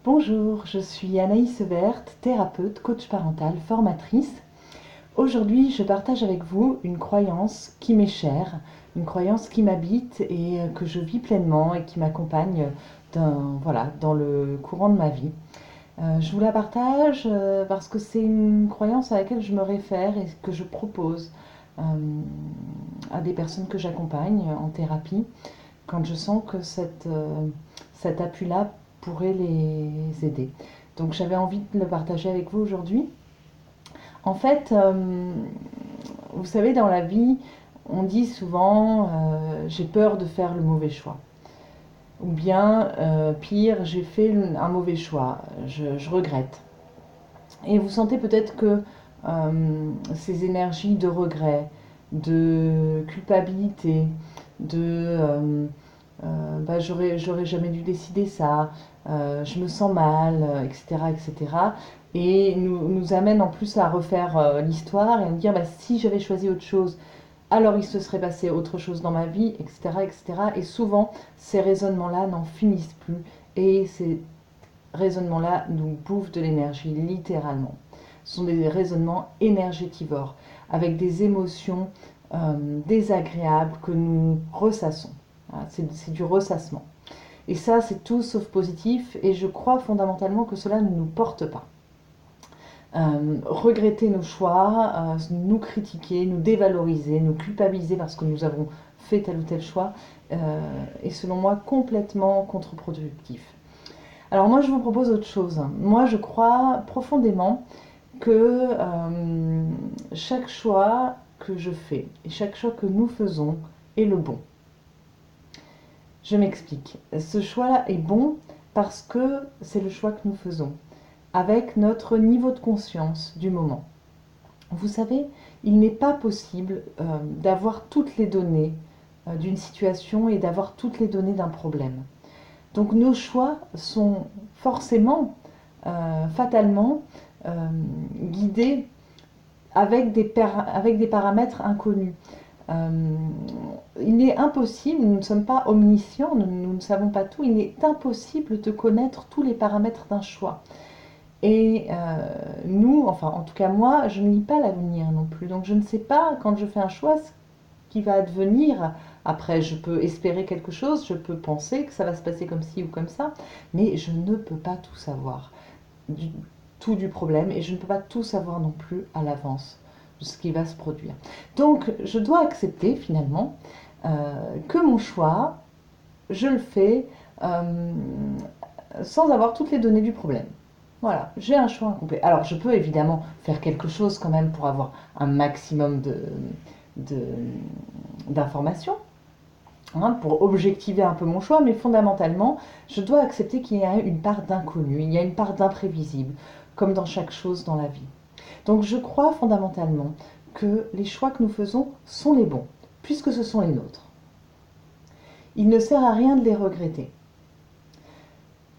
Bonjour, je suis Anaïs Evert, thérapeute, coach parental, formatrice. Aujourd'hui, je partage avec vous une croyance qui m'est chère, une croyance qui m'habite et que je vis pleinement et qui m'accompagne dans le courant de ma vie. Je vous la partage parce que c'est une croyance à laquelle je me réfère et que je propose euh, à des personnes que j'accompagne en thérapie quand je sens que cet appui-là pourrait les aider. Donc j'avais envie de le partager avec vous aujourd'hui. En fait, vous savez, dans la vie, on dit souvent j'ai peur de faire le mauvais choix. Ou bien, pire, j'ai fait un mauvais choix, je regrette. Et vous sentez peut-être que ces énergies de regret, de culpabilité, de j'aurais jamais dû décider ça, je me sens mal, etc., etc. Et nous amène en plus à refaire l'histoire et à nous dire bah, si j'avais choisi autre chose, alors il se serait passé autre chose dans ma vie, etc., etc. Et souvent, ces raisonnements-là n'en finissent plus et ces raisonnements-là nous bouffent de l'énergie, littéralement. Ce sont des raisonnements énergétivores, avec des émotions désagréables que nous ressassons. C'est du ressassement. Et ça, c'est tout sauf positif, et je crois fondamentalement que cela ne nous porte pas. Regretter nos choix, nous critiquer, nous dévaloriser, nous culpabiliser parce que nous avons fait tel ou tel choix, est selon moi complètement contre-productif. Alors moi, je vous propose autre chose. Moi, je crois profondément que chaque choix que je fais et chaque choix que nous faisons est le bon. Je m'explique. Ce choix-là est bon parce que c'est le choix que nous faisons, avec notre niveau de conscience du moment. Vous savez, il n'est pas possible d'avoir toutes les données d'une situation et d'avoir toutes les données d'un problème. Donc nos choix sont forcément, fatalement, guidés avec des paramètres inconnus. Euh, il est impossible, nous ne sommes pas omniscients, nous ne savons pas tout, il est impossible de connaître tous les paramètres d'un choix. Et nous, enfin en tout cas moi, je ne lis pas l'avenir non plus. Donc je ne sais pas quand je fais un choix ce qui va advenir. Après, je peux espérer quelque chose, je peux penser que ça va se passer comme ci ou comme ça, mais je ne peux pas tout savoir du, tout du problème et je ne peux pas tout savoir non plus à l'avance de ce qui va se produire. Donc je dois accepter finalement que mon choix, je le fais sans avoir toutes les données du problème. Voilà, j'ai un choix incomplet. Alors je peux évidemment faire quelque chose quand même pour avoir un maximum de, d'informations, hein, pour objectiver un peu mon choix, mais fondamentalement, je dois accepter qu'il y a une part d'inconnu, il y a une part d'imprévisible, comme dans chaque chose dans la vie. Donc je crois fondamentalement que les choix que nous faisons sont les bons, puisque ce sont les nôtres. Il ne sert à rien de les regretter.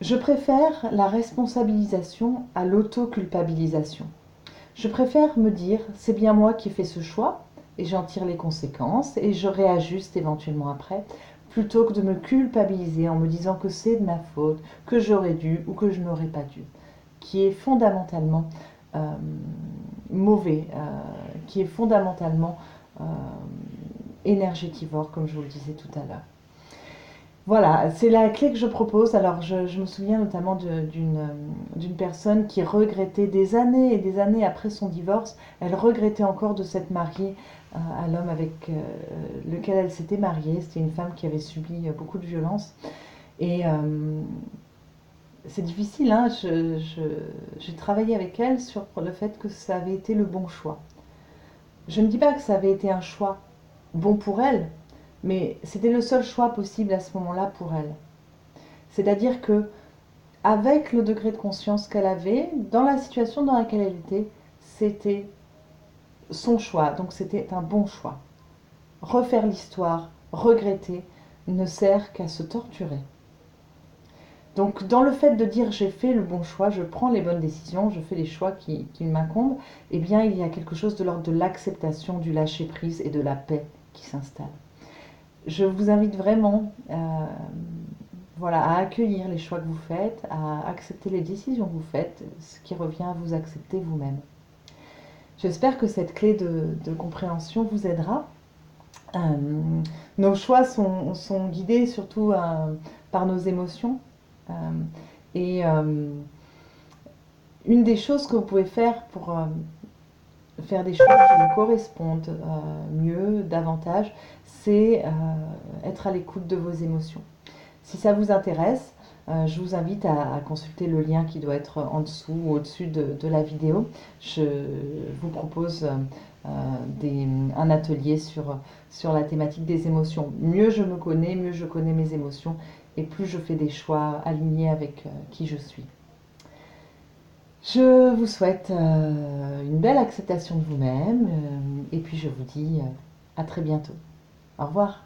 Je préfère la responsabilisation à l'auto-culpabilisation. Je préfère me dire c'est bien moi qui ai fait ce choix et j'en tire les conséquences et je réajuste éventuellement après, plutôt que de me culpabiliser en me disant que c'est de ma faute, que j'aurais dû ou que je n'aurais pas dû, qui est fondamentalement euh, mauvais, qui est fondamentalement euh, énergétivore, comme je vous le disais tout à l'heure. Voilà, c'est la clé que je propose. Alors, je me souviens notamment d'une personne qui regrettait des années et des années après son divorce, elle regrettait encore de s'être mariée à l'homme avec lequel elle s'était mariée. C'était une femme qui avait subi beaucoup de violences. Et c'est difficile, hein. J'ai travaillé avec elle sur le fait que ça avait été le bon choix. Je ne dis pas que ça avait été un choix bon pour elle, mais c'était le seul choix possible à ce moment-là pour elle. C'est-à-dire que, avec le degré de conscience qu'elle avait, dans la situation dans laquelle elle était, c'était son choix, donc c'était un bon choix. Refaire l'histoire, regretter, ne sert qu'à se torturer. Donc dans le fait de dire j'ai fait le bon choix, je prends les bonnes décisions, je fais les choix qui m'incombent, eh bien il y a quelque chose de l'ordre de l'acceptation, du lâcher-prise et de la paix qui s'installe. Je vous invite vraiment voilà, à accueillir les choix que vous faites, à accepter les décisions que vous faites, ce qui revient à vous accepter vous-même. J'espère que cette clé de compréhension vous aidera. Euh, nos choix sont guidés surtout par nos émotions. Euh, et une des choses que vous pouvez faire pour faire des choses qui vous correspondent mieux, davantage, c'est être à l'écoute de vos émotions. Si ça vous intéresse, je vous invite à consulter le lien qui doit être en dessous ou au-dessus de la vidéo. Je vous propose un atelier sur la thématique des émotions. Mieux je me connais, mieux je connais mes émotions et plus je fais des choix alignés avec qui je suis. Je vous souhaite une belle acceptation de vous-même et puis je vous dis à très bientôt. Au revoir.